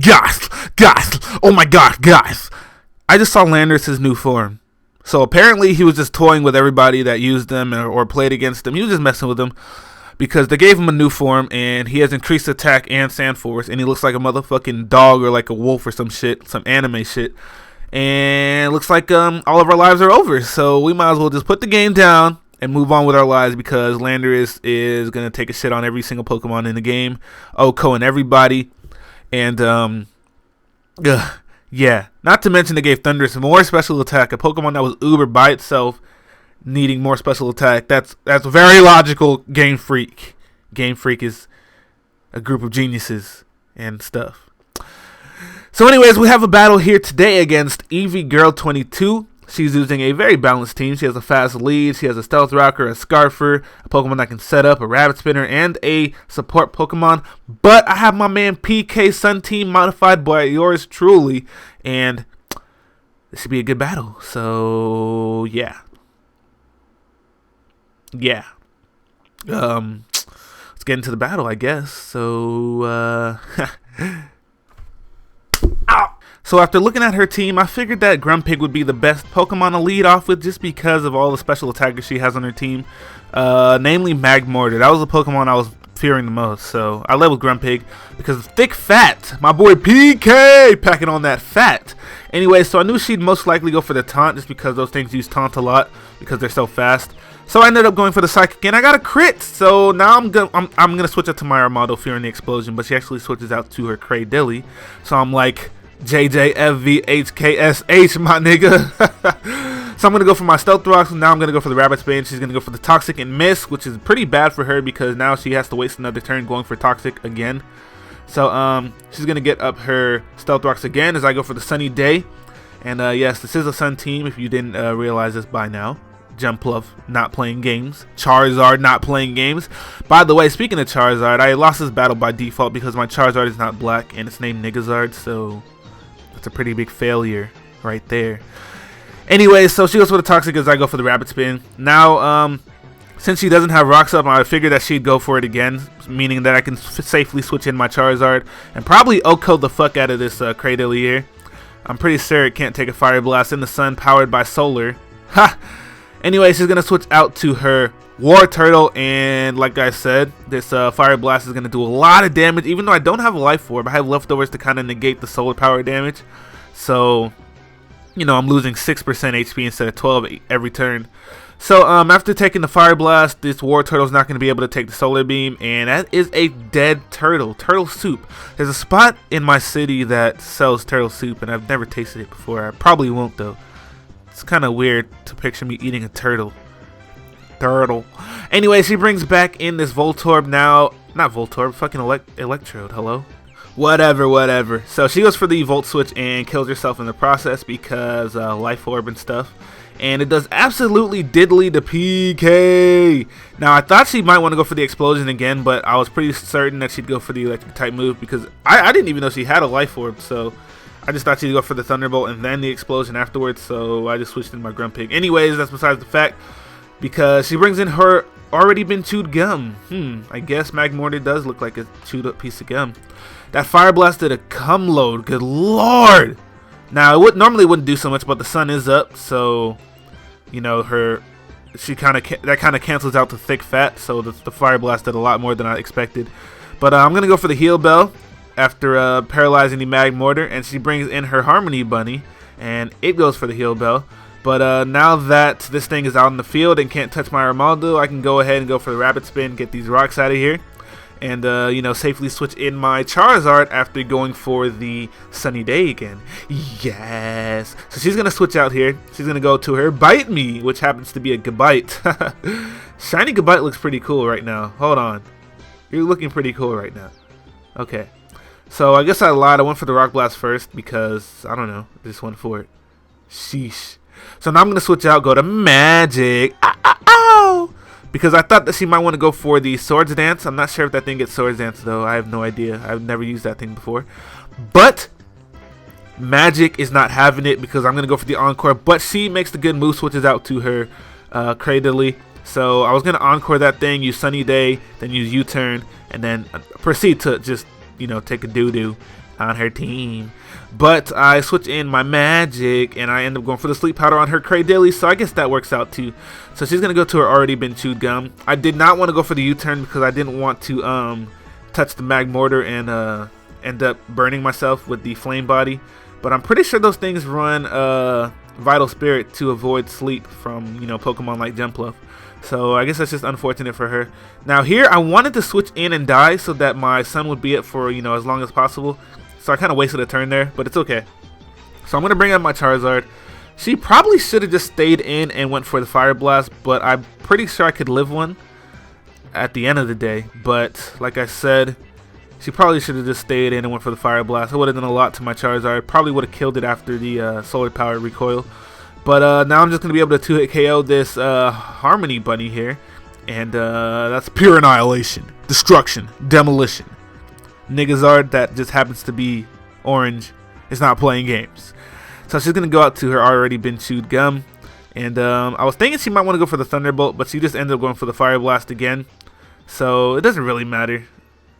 Guys, oh my god, guys. I just saw Landorus' new form. So apparently he was just toying with everybody that used them or played against them. He was just messing with them because they gave him a new form and he has increased attack and sand force and he looks like a motherfucking dog or like a wolf or some shit, some anime shit. And it looks like all of our lives are over. So we might as well just put the game down and move on with our lives because Landorus is going to take a shit on every single Pokemon in the game. Oko and everybody. And yeah, not to mention they gave Thundurus more special attack. A Pokemon that was uber by itself needing more special attack. That's very logical, Game Freak. Game Freak is a group of geniuses and stuff. So anyways, we have a battle here today against eeveegirl22. She's using a very balanced team. She has a fast lead. She has a stealth rocker, a scarfer, a Pokemon that can set up, a rabbit spinner, and a support Pokemon. But I have my man PK Sun Team modified by yours truly. And this should be a good battle. So, yeah. Yeah. Let's get into the battle, I guess. So, Ow! So after looking at her team, I figured that Grumpig would be the best Pokemon to lead off with just because of all the special attackers she has on her team. Namely Magmortar. That was the Pokemon I was fearing the most. So I led with Grumpig because of thick fat. My boy PK packing on that fat. Anyway, so I knew she'd most likely go for the taunt just because those things use taunt a lot because they're so fast. So I ended up going for the psychic and I got a crit. So now I'm gonna switch up to my Armado fearing the explosion, but she actually switches out to her Cradilly. So I'm like JJFVHKSH, my nigga. So I'm going to go for my Stealth Rocks. Now I'm going to go for the Rabbit Spin. She's going to go for the Toxic and Miss, which is pretty bad for her because now she has to waste another turn going for Toxic again. So she's going to get up her Stealth Rocks again as I go for the Sunny Day. And yes, this is a Sun team if you didn't realize this by now. Jumpluff not playing games. Charizard not playing games. By the way, speaking of Charizard, I lost this battle by default because my Charizard is not black and it's named Nigazard, so that's a pretty big failure right there. Anyway, so she goes for the Toxic as I go for the Rabbit Spin. Now, since she doesn't have Rocks up, I figured that she'd go for it again, meaning that I can safely switch in my Charizard and probably Oko the fuck out of this Cradilly here. I'm pretty sure it can't take a Fire Blast in the sun powered by solar. Ha! Anyway, she's going to switch out to her War Turtle, and like I said, this Fire Blast is going to do a lot of damage. Even though I don't have a Life Orb, I have leftovers to kind of negate the solar power damage. So, you know, I'm losing 6% HP instead of 12 every turn. So, after taking the Fire Blast, this War Turtle is not going to be able to take the Solar Beam, and that is a dead turtle. Turtle soup. There's a spot in my city that sells turtle soup, and I've never tasted it before. I probably won't, though. It's kind of weird to picture me eating a turtle. Anyway, she brings back in this Voltorb now. Not Voltorb, fucking Electrode. Hello? Whatever. So she goes for the Volt Switch and kills herself in the process because Life Orb and stuff. And it does absolutely diddly to PK. Now, I thought she might want to go for the Explosion again, but I was pretty certain that she'd go for the Electric type move because I didn't even know she had a Life Orb, so I just thought she'd go for the Thunderbolt and then the Explosion afterwards, so I just switched in my Grumpig. Anyways, that's besides the fact, because she brings in her already been chewed gum. I guess Magmortar does look like a chewed up piece of gum. That Fire Blast did a cum load, good lord! Now, it normally wouldn't do so much, but the sun is up, so, you know, that kind of cancels out the thick fat, so the Fire Blast did a lot more than I expected. But I'm going to go for the Heal Bell after paralyzing the Magmortar, and she brings in her Harmony Bunny, and it goes for the Heal Bell. But now that this thing is out in the field and can't touch my Armaldo, I can go ahead and go for the Rapid Spin, get these rocks out of here, and you know, safely switch in my Charizard after going for the Sunny Day again. Yes. So she's gonna switch out here. She's gonna go to her Bite Me, which happens to be a Gabite. Shiny Gabite looks pretty cool right now. Hold on, you're looking pretty cool right now. Okay. So I guess I lied. I went for the Rock Blast first because I don't know. I just went for it. Sheesh. So now I'm gonna switch out, go to Magic. Ow! Because I thought that she might want to go for the Swords Dance. I'm not sure if that thing gets Swords Dance though. I have no idea. I've never used that thing before. But Magic is not having it because I'm gonna go for the Encore. But she makes the good move, switches out to her Cradilly. So I was gonna Encore that thing, use Sunny Day, then use U-Turn, and then proceed to just, you know, take a doo-doo on her team. But I switch in my magic, and I end up going for the sleep powder on her Cradilly, so I guess that works out too. So she's going to go to her already been chewed gum. I did not want to go for the U-turn because I didn't want to touch the mag mortar and end up burning myself with the flame body. But I'm pretty sure those things run Vital Spirit to avoid sleep from, Pokemon like Jumpluff. So I guess that's just unfortunate for her. Now here, I wanted to switch in and die so that my son would be it for, as long as possible. So I kind of wasted a turn there, but it's okay. So I'm going to bring out my Charizard. She probably should have just stayed in and went for the Fire Blast, but I'm pretty sure I could live one at the end of the day. But like I said, she probably should have just stayed in and went for the Fire Blast. It would have done a lot to my Charizard. Probably would have killed it after the Solar Power recoil. But now I'm just going to be able to 2-hit KO this Harmony Bunny here. And that's pure annihilation, destruction, demolition. Nigazard that just happens to be orange is not playing games. So she's going to go out to her already been chewed gum. And I was thinking she might want to go for the Thunderbolt, but she just ended up going for the Fire Blast again. So it doesn't really matter.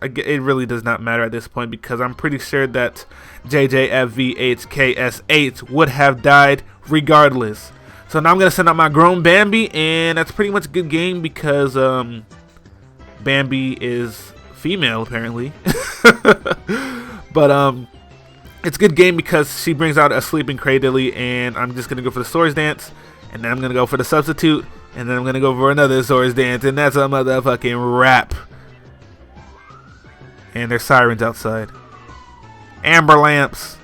It really does not matter at this point because I'm pretty sure that JJFVHKS8 would have died regardless. So now I'm going to send out my grown Bambi, and that's pretty much a good game because Bambi is female apparently. But it's a good game because she brings out a sleeping Cradilly, and I'm just going to go for the Swords Dance, and then I'm going to go for the Substitute, and then I'm going to go for another Swords Dance, and that's a motherfucking wrap. And there's sirens outside. Amber lamps.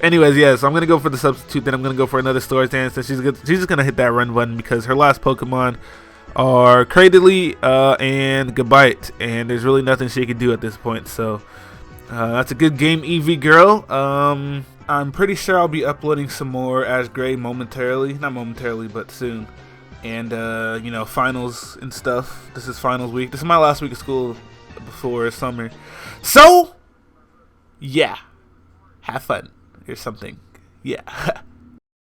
Anyways, yeah, so I'm going to go for the Substitute, then I'm going to go for another Swords Dance, and she's just going to hit that run button because her last Pokemon are Cradilly and Gabite, and there's really nothing she can do at this point. So that's a good game, Eevee Girl. I'm pretty sure I'll be uploading some more Ash Gray momentarily. Not momentarily, but soon. And, finals and stuff. This is finals week. This is my last week of school before summer. So, yeah. Have fun or something. Yeah.